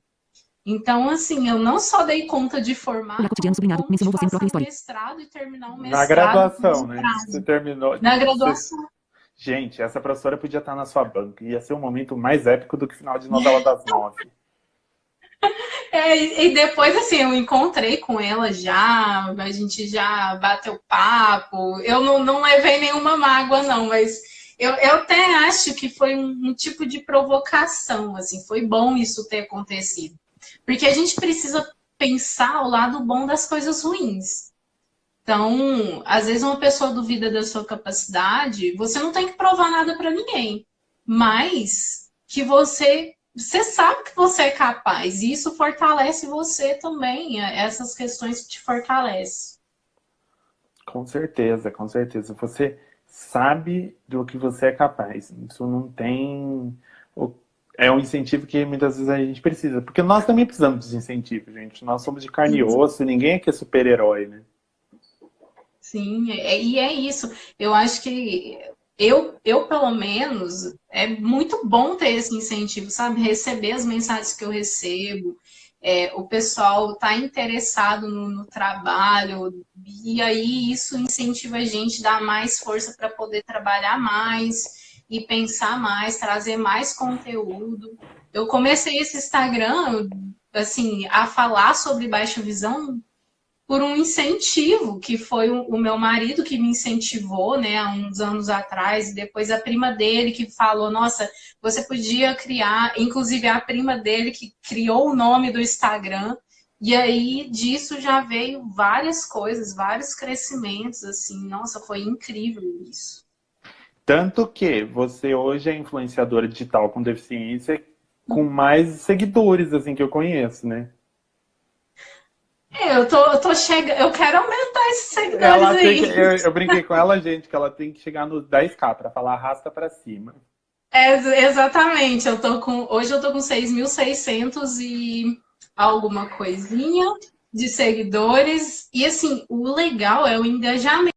Então, assim, eu não só dei conta de formar, Olá, cotidiano sublinhado. como de Mencionou você no passar próprio no story. mestrado e terminar o Na mestrado com graduação, esse né? Você prazo. terminou. Na graduação. Gente, essa professora podia estar na sua banca. Ia ser um momento mais épico do que o final de novela das 9. E depois, assim, eu encontrei com ela já, a gente já bateu papo. Eu não levei nenhuma mágoa, não, mas eu até acho que foi um tipo de provocação, assim, foi bom isso ter acontecido. Porque a gente precisa pensar o lado bom das coisas ruins. Então, às vezes uma pessoa duvida da sua capacidade, você não tem que provar nada para ninguém, mas que você sabe que você é capaz, e isso fortalece você também, essas questões que te fortalecem. Com certeza, com certeza. Você sabe do que você é capaz. Isso não tem. É um incentivo que muitas vezes a gente precisa. Porque nós também precisamos de incentivo, gente. Nós somos de carne e osso, ninguém aqui é super-herói, né? Sim, e é isso. Eu acho que eu, pelo menos, é muito bom ter esse incentivo, sabe? Receber as mensagens que eu recebo, o pessoal tá interessado no trabalho, e aí isso incentiva a gente a dar mais força para poder trabalhar mais e pensar mais, trazer mais conteúdo. Eu comecei esse Instagram, assim, a falar sobre baixa visão por um incentivo, que foi o meu marido que me incentivou, né, há uns anos atrás, e depois a prima dele que falou, nossa, você podia criar, inclusive a prima dele que criou o nome do Instagram, e aí disso já veio várias coisas, vários crescimentos, assim, nossa, foi incrível isso. Tanto que você hoje é influenciadora digital com deficiência com mais seguidores, assim, que eu conheço, né? Eu tô chegando, eu quero aumentar esses seguidores Ela tem aí. que, eu brinquei com ela, gente, que ela tem que chegar no 10K para falar arrasta para cima. Exatamente, hoje eu tô com 6.600 e alguma coisinha de seguidores. E assim, o legal é o engajamento,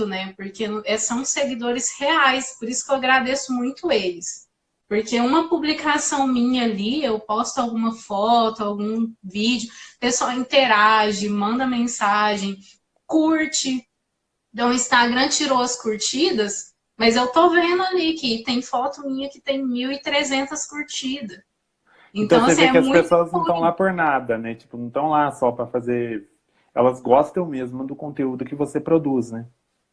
né? Porque são seguidores reais, por isso que eu agradeço muito eles. Porque uma publicação minha ali, eu posto alguma foto, algum vídeo, o pessoal interage, manda mensagem, curte. Então, o Instagram tirou as curtidas, mas eu tô vendo ali que tem foto minha que tem 1.300 curtidas. Então Então, você assim, vê é que as muito pessoas não estão ruim. lá por nada, né? Tipo, não estão lá só para fazer. Elas gostam mesmo do conteúdo que você produz, né?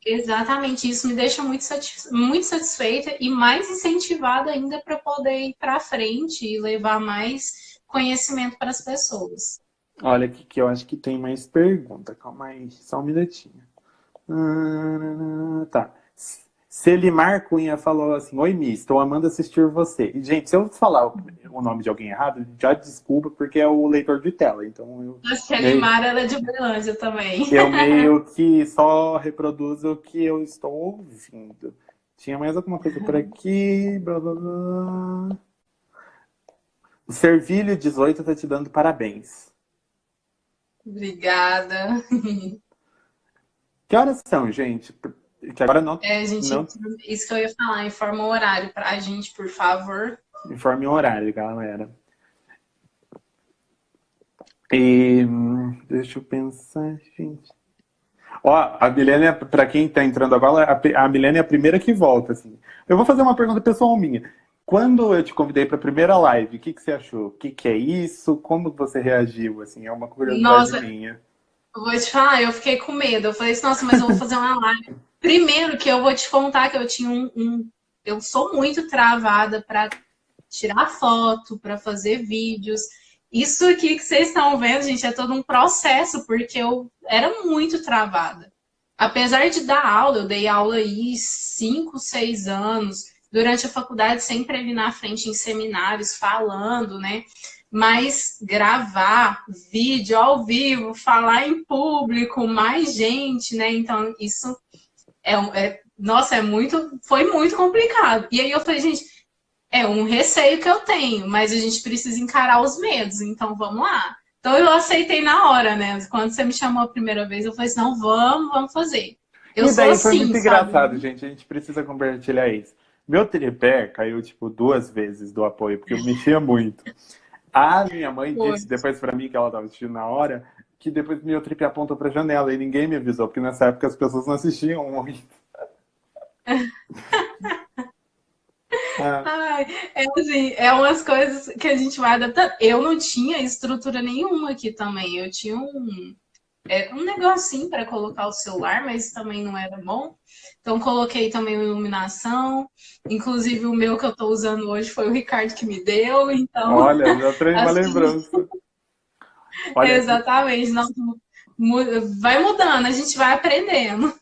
Exatamente, isso me deixa muito satisfeita e mais incentivada ainda para poder ir para frente e levar mais conhecimento para as pessoas. Olha aqui que eu acho que tem mais pergunta. Calma aí, só um minutinho. Tá. Selimar Cunha falou assim: Oi, Mi, estou amando assistir você. E, gente, se eu falar o nome de alguém errado, já desculpa, porque é o leitor de tela. Então A Selimar, ela é de Uberlândia também. eu meio que só reproduzo o que eu estou ouvindo. Tinha mais alguma coisa por aqui? Blá, blá, blá. O Servilho 18 tá te dando parabéns. Obrigada. Que horas são, gente? Que agora não, Gente, não isso que eu ia falar, informa o horário para a gente, por favor. informe o horário, galera. E, deixa eu pensar, gente. Ó, a Milene, para quem tá entrando agora, a Milene é a primeira que volta, assim. Eu vou fazer uma pergunta pessoal minha. Quando eu te convidei para a primeira live, o que você achou? O que é isso? Como você reagiu? Assim, é uma curiosidade Nossa, minha. eu vou te falar, eu fiquei com medo. Eu falei assim, nossa, mas eu vou fazer uma live. Primeiro que eu vou te contar que eu tinha eu sou muito travada para tirar foto, para fazer vídeos. Isso aqui que vocês estão vendo, gente, é todo um processo, porque eu era muito travada. Apesar de dar aula, eu dei aula aí 5, 6 anos. Durante a faculdade, sempre ali na frente em seminários, falando, né? Mas gravar vídeo ao vivo, falar em público, mais gente, né? Então, isso nossa, foi muito complicado. E aí eu falei, gente, é um receio que eu tenho, mas a gente precisa encarar os medos, então vamos lá. Então eu aceitei na hora, né? Quando você me chamou a primeira vez, eu falei assim, não, vamos fazer. Eu E sou daí foi assim, muito sabe? engraçado, gente. A gente precisa compartilhar isso. Meu tripé caiu, tipo, 2 vezes do apoio, porque eu mexia muito. A minha mãe Foi. disse depois pra mim, que ela tava assistindo na hora, que depois meu tripé apontou pra janela e ninguém me avisou, porque nessa época as pessoas não assistiam muito. Ah, Ai, assim, é umas coisas que a gente vai adaptando. Eu não tinha estrutura nenhuma aqui também. Eu tinha um negocinho para colocar o celular, mas também não era bom. Então, coloquei também iluminação. Inclusive, o meu que eu estou usando hoje foi o Ricardo que me deu. Então, olha, já traz uma as coisas. lembrança. Olha, Exatamente. Não, vai mudando, a gente vai aprendendo.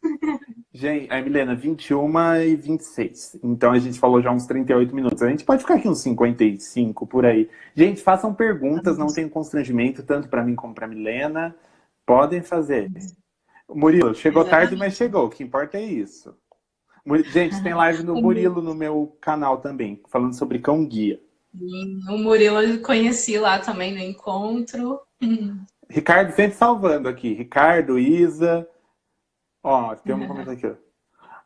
gente, a Milena, 21h26. Então a gente falou já uns 38 minutos. A gente pode ficar aqui uns 55 por aí. Gente, façam perguntas, não tem constrangimento, tanto para mim como para Milena. Podem fazer. Murilo, chegou tarde, mas chegou. O que importa é isso. Gente, tem live no Murilo no meu canal também, falando sobre cão guia. O Murilo eu conheci lá também no encontro. Ricardo sempre salvando aqui. Ricardo, Isa. Ó, tem um comentário aqui. Ó.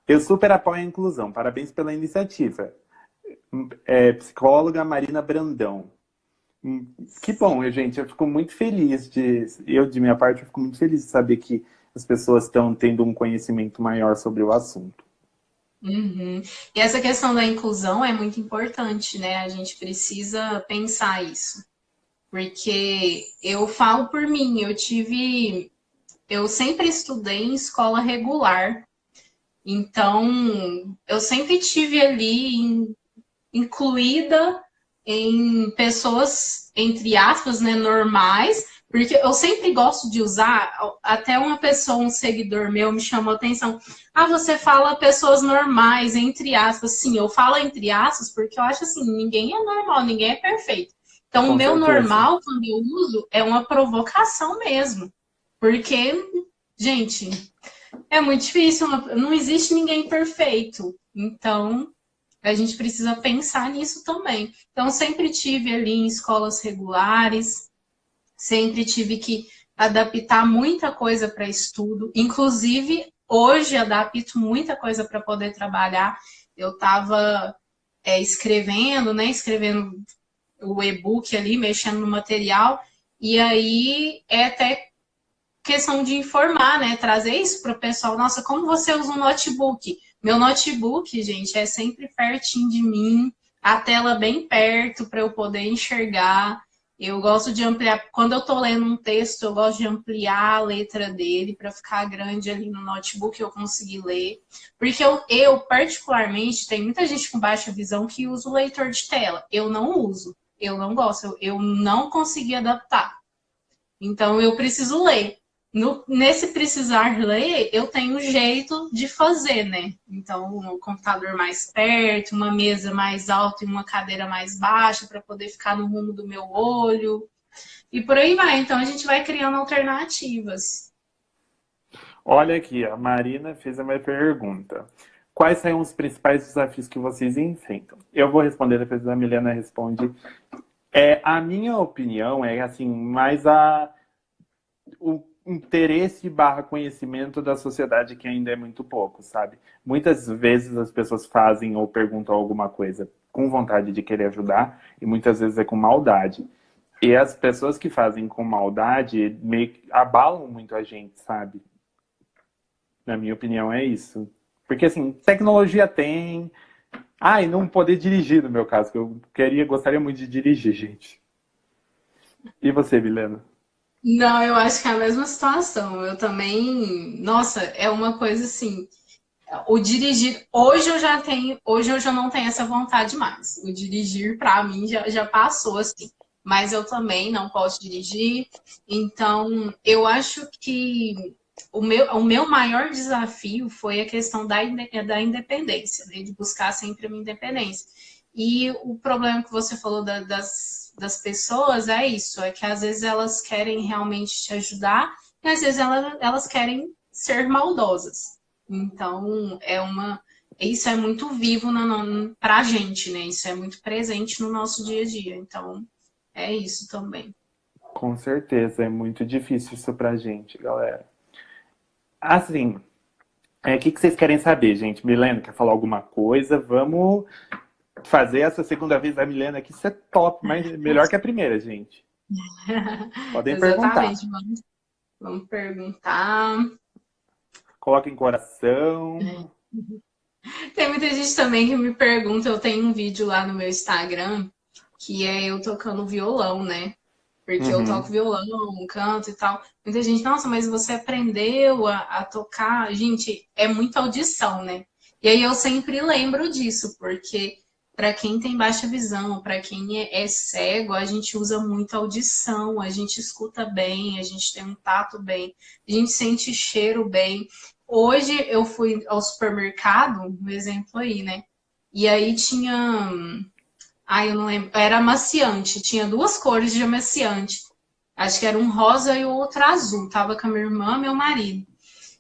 Eu super apoio a inclusão. Parabéns pela iniciativa. Psicóloga Marina Brandão. Que bom, gente. Eu fico muito feliz de minha parte, eu fico muito feliz de saber que as pessoas estão tendo um conhecimento maior sobre o assunto. Uhum. E essa questão da inclusão é muito importante, né? A gente precisa pensar isso. Porque eu falo por mim, eu sempre estudei em escola regular. Então, eu sempre tive ali incluída em pessoas, entre aspas, né, normais, porque eu sempre gosto de usar, até uma pessoa, um seguidor meu me chamou a atenção, você fala pessoas normais, entre aspas. Sim, eu falo entre aspas porque eu acho assim, ninguém é normal, ninguém é perfeito. Então, Com o meu certeza. normal, quando eu uso, é uma provocação mesmo. Porque, gente, é muito difícil, não existe ninguém perfeito. Então, a gente precisa pensar nisso também. Então, sempre tive ali em escolas regulares, sempre tive que adaptar muita coisa para estudo. Inclusive, hoje adapto muita coisa para poder trabalhar. Eu estava escrevendo, né? Escrevendo o e-book ali, mexendo no material. E aí é até questão de informar, né? Trazer isso para o pessoal. Nossa, como você usa um notebook? Meu notebook, gente, é sempre pertinho de mim, a tela bem perto para eu poder enxergar. Eu gosto de ampliar. Quando eu estou lendo um texto, eu gosto de ampliar a letra dele para ficar grande ali no notebook e eu conseguir ler. Porque eu, particularmente, tem muita gente com baixa visão que usa o leitor de tela. Eu não uso. Eu não gosto. Eu não consegui adaptar. Então, eu preciso ler. Nesse precisar ler, eu tenho um jeito de fazer, né? Então, um computador mais perto, uma mesa mais alta e uma cadeira mais baixa para poder ficar no rumo do meu olho. E por aí vai. Então, a gente vai criando alternativas. Olha aqui, a Marina fez uma pergunta. Quais são os principais desafios que vocês enfrentam? Eu vou responder, depois a Milena responde. A minha opinião é assim, mais o interesse barra conhecimento da sociedade que ainda é muito pouco, sabe? Muitas vezes as pessoas fazem ou perguntam alguma coisa com vontade de querer ajudar e muitas vezes é com maldade. E as pessoas que fazem com maldade meio que abalam muito a gente, sabe? Na minha opinião é isso. Porque assim, tecnologia tem... e não poder dirigir no meu caso, que eu gostaria muito de dirigir, gente. E você, Milena? Não, eu acho que é a mesma situação. Eu também, nossa, é uma coisa assim. O dirigir, hoje eu já não tenho essa vontade mais. O dirigir para mim já passou assim. Mas eu também não posso dirigir. Então, eu acho que o meu maior desafio foi a questão da independência, né? De buscar sempre a minha independência. E o problema que você falou das pessoas é isso, é que às vezes elas querem realmente te ajudar e às vezes elas querem ser maldosas. Então, isso é muito vivo pra gente, né? Isso é muito presente no nosso dia a dia. Então, é isso também. Com certeza, é muito difícil isso pra gente, galera. Assim, o que vocês querem saber, gente? Milena, quer falar alguma coisa? Vamos fazer essa segunda vez da Milena aqui, isso é top, mas melhor que a primeira, gente. Podem perguntar. Exatamente, vamos perguntar. Coloquem coração. Tem muita gente também que me pergunta, eu tenho um vídeo lá no meu Instagram, que é eu tocando violão, né? Porque eu toco violão, canto e tal. Muita gente, nossa, mas você aprendeu a tocar? Gente, é muita audição, né? E aí eu sempre lembro disso, porque para quem tem baixa visão, para quem é cego, a gente usa muita audição, a gente escuta bem, a gente tem um tato bem, a gente sente cheiro bem. Hoje eu fui ao supermercado, um exemplo aí, né? E aí tinha... eu não lembro. Era amaciante. Tinha duas cores de amaciante. Acho que era um rosa e o outro azul. Tava com a minha irmã e meu marido.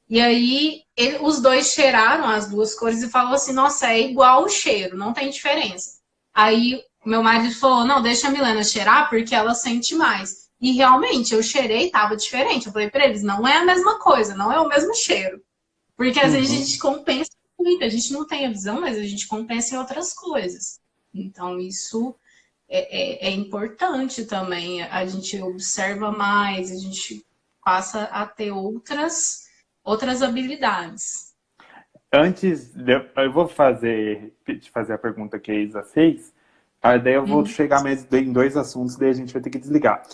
E aí, os dois cheiraram as duas cores e falou assim, nossa, é igual o cheiro, não tem diferença. Aí, meu marido falou, não, deixa a Milena cheirar porque ela sente mais. E realmente, eu cheirei, tava diferente. Eu falei pra eles, não é a mesma coisa, não é o mesmo cheiro. Porque às vezes a gente compensa muito. A gente não tem a visão, mas a gente compensa em outras coisas. Então, isso é importante também. A gente observa mais, a gente passa a ter outras habilidades. Eu vou te fazer a pergunta que a Isa fez, daí eu vou chegar mais em dois assuntos, daí a gente vai ter que desligar.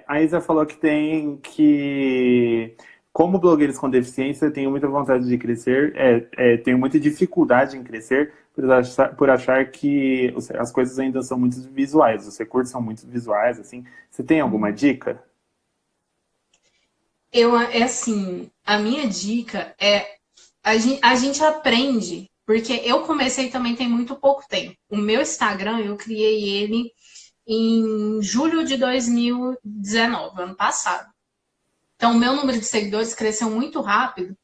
A Isa falou que como blogueiros com deficiência, tenho muita vontade de crescer, tenho muita dificuldade em crescer, por achar que as coisas ainda são muito visuais, os recursos são muito visuais, assim. Você tem alguma dica? Assim, a minha dica é a gente aprende, porque eu comecei também tem muito pouco tempo. O meu Instagram, eu criei ele em julho de 2019, ano passado. Então, o meu número de seguidores cresceu muito rápido,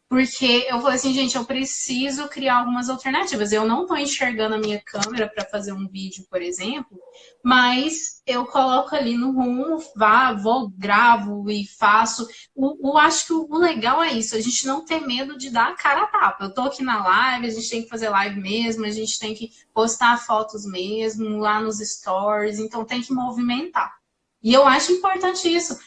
Porque eu falei assim, gente, eu preciso criar algumas alternativas. Eu não estou enxergando a minha câmera para fazer um vídeo, por exemplo, mas eu coloco ali no rumo, vou, gravo e faço. Acho que o legal é isso, a gente não ter medo de dar a cara a tapa. Eu tô aqui na live, a gente tem que fazer live mesmo, a gente tem que postar fotos mesmo lá nos stories, então tem que movimentar. E eu acho importante isso.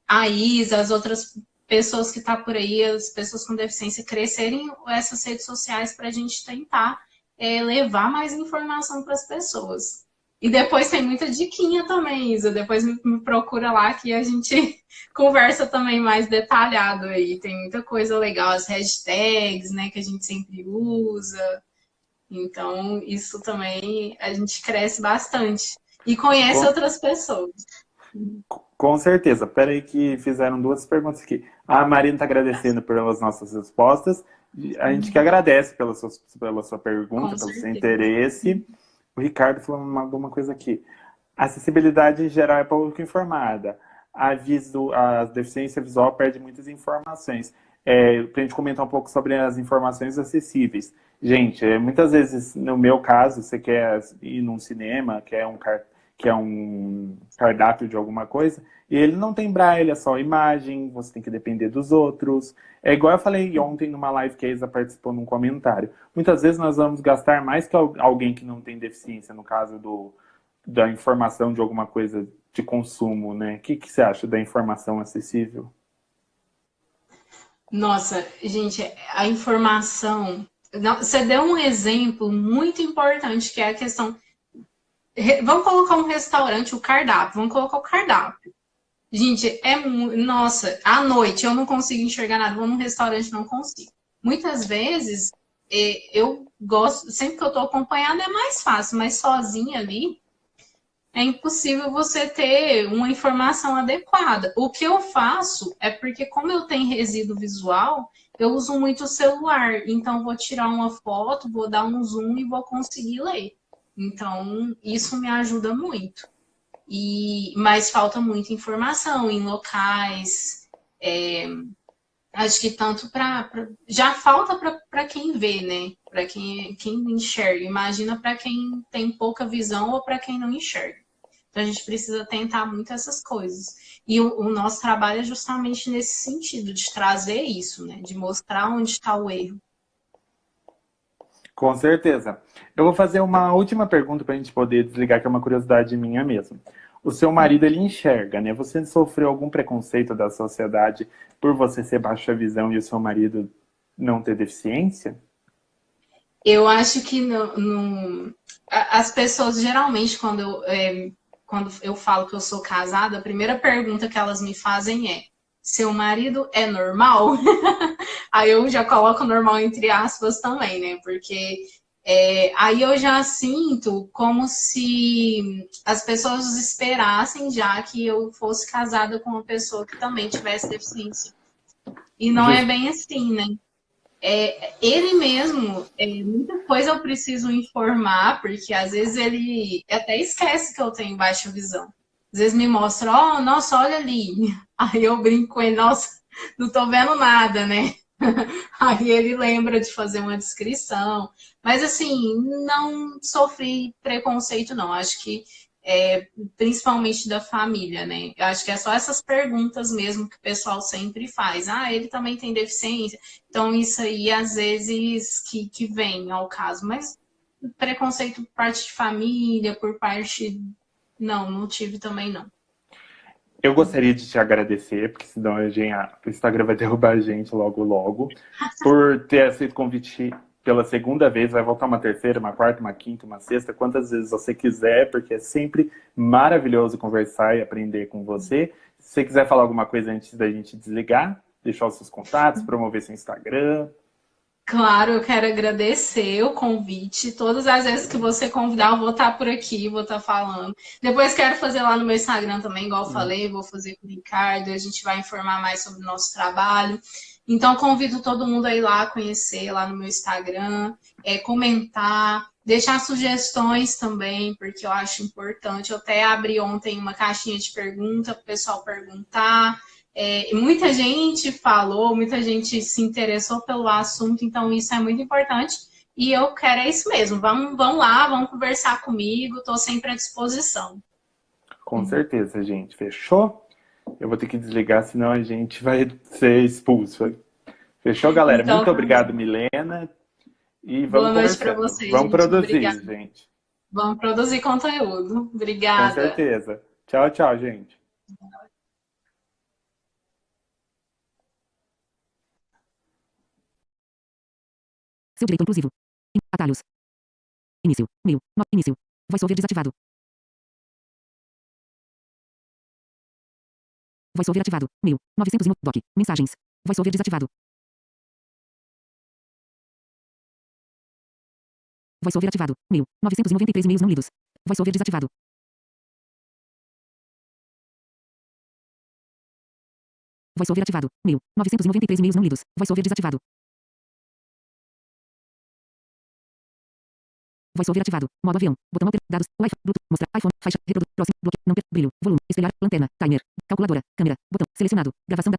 A Isa, as outras pessoas que estão por aí, as pessoas com deficiência, crescerem essas redes sociais para a gente tentar levar mais informação para as pessoas. E depois tem muita diquinha também, Isa. Depois me procura lá que a gente conversa também mais detalhado aí. Tem muita coisa legal, as hashtags, né, que a gente sempre usa. Então, isso também a gente cresce bastante. E conhece outras pessoas. Com certeza. Pera aí que fizeram duas perguntas aqui. A Marina está agradecendo pelas nossas respostas. A gente que agradece pela sua pergunta, pelo seu interesse. O Ricardo falou alguma coisa aqui. Acessibilidade em geral é pouco informada. A deficiência visual perde muitas informações. Para a gente comentar um pouco sobre as informações acessíveis. Gente, muitas vezes, no meu caso, você quer ir num cinema, quer um cardápio de alguma coisa, e ele não tem braille, é só imagem, você tem que depender dos outros. É igual eu falei ontem numa live que a Isa participou num comentário. Muitas vezes nós vamos gastar mais que alguém que não tem deficiência, no caso da informação de alguma coisa de consumo, né? O que você acha da informação acessível? Nossa, gente, a informação... Você deu um exemplo muito importante, que é a questão... Vamos colocar um restaurante, o cardápio. Vamos colocar o cardápio. Gente, nossa, à noite eu não consigo enxergar nada. Vou num restaurante, não consigo. Muitas vezes, eu gosto... Sempre que eu tô acompanhada é mais fácil, mas sozinha ali, é impossível você ter uma informação adequada. O que eu faço é porque, como eu tenho resíduo visual, eu uso muito o celular. Então, vou tirar uma foto, vou dar um zoom e vou conseguir ler. Então, isso me ajuda muito. Mas falta muita informação em locais. Acho que tanto já falta para quem vê, né? Para quem enxerga. Imagina para quem tem pouca visão ou para quem não enxerga. Então, a gente precisa tentar muito essas coisas. E o nosso trabalho é justamente nesse sentido, de trazer isso, né? De mostrar onde está o erro. Com certeza. Eu vou fazer uma última pergunta para a gente poder desligar, que é uma curiosidade minha mesmo. O seu marido, ele enxerga, né? Você sofreu algum preconceito da sociedade por você ser baixa visão e o seu marido não ter deficiência? Eu acho que as pessoas, geralmente, quando eu falo que eu sou casada, a primeira pergunta que elas me fazem é: seu marido é normal? Aí eu já coloco normal entre aspas também, né? Porque aí eu já sinto como se as pessoas esperassem já que eu fosse casada com uma pessoa que também tivesse deficiência. E não é bem assim, né? Ele mesmo, muita coisa eu preciso informar, porque às vezes ele até esquece que eu tenho baixa visão. Às vezes me mostra, nossa, olha ali. Aí eu brinco com ele, nossa, não tô vendo nada, né? Aí ele lembra de fazer uma descrição. Mas assim, não sofri preconceito, não. Acho que principalmente da família, né? Eu acho que é só essas perguntas mesmo que o pessoal sempre faz. Ele também tem deficiência. Então, isso aí, às vezes, que vem ao caso. Mas preconceito por parte de família, por parte... Não tive também, não. Eu gostaria de te agradecer, porque senão o Instagram vai derrubar a gente logo, logo, por ter aceito o convite pela segunda vez. Vai voltar uma terceira, uma quarta, uma quinta, uma sexta, quantas vezes você quiser, porque é sempre maravilhoso conversar e aprender com você. Se você quiser falar alguma coisa antes da gente desligar, deixar os seus contatos, promover seu Instagram. Claro, eu quero agradecer o convite. Todas as vezes que você convidar, eu vou estar por aqui, vou estar falando. Depois quero fazer lá no meu Instagram também, igual eu falei, vou fazer com o Ricardo, a gente vai informar mais sobre o nosso trabalho. Então, convido todo mundo a ir lá conhecer lá no meu Instagram, comentar, deixar sugestões também, porque eu acho importante. Eu até abri ontem uma caixinha de pergunta para o pessoal perguntar. E muita gente falou, muita gente se interessou pelo assunto, então isso é muito importante. E eu quero é isso mesmo. Vamos lá, vamos conversar comigo, estou sempre à disposição. Com certeza, gente. Fechou? Eu vou ter que desligar, senão a gente vai ser expulso. Fechou, galera? Então, Muito obrigado, Milena. E boa vamos noite para conversando. vocês, Vamos gente. produzir, Obrigada. gente. Vamos produzir conteúdo. Com Obrigada. certeza. Tchau, tchau, gente. Seu direito inclusivo. Atalhos. Início. Meio. Início. VoiceOver desativado. VoiceOver ativado. Meio. 900 doc. Mensagens. VoiceOver desativado. VoiceOver ativado. Meio. 993 e-mails não lidos. VoiceOver desativado. VoiceOver ativado. Meio. 993 e-mails não lidos. VoiceOver desativado. VoiceOver ativado. Modo avião. Botão alter. Dados. Wi-Fi. Bluetooth. Mostrar. iPhone. Faixa. Reprodutor. Próximo. Bloque. Não ter. Brilho. Volume. Espelhar. Lanterna. Timer. Calculadora. Câmera. Botão. Selecionado. Gravação da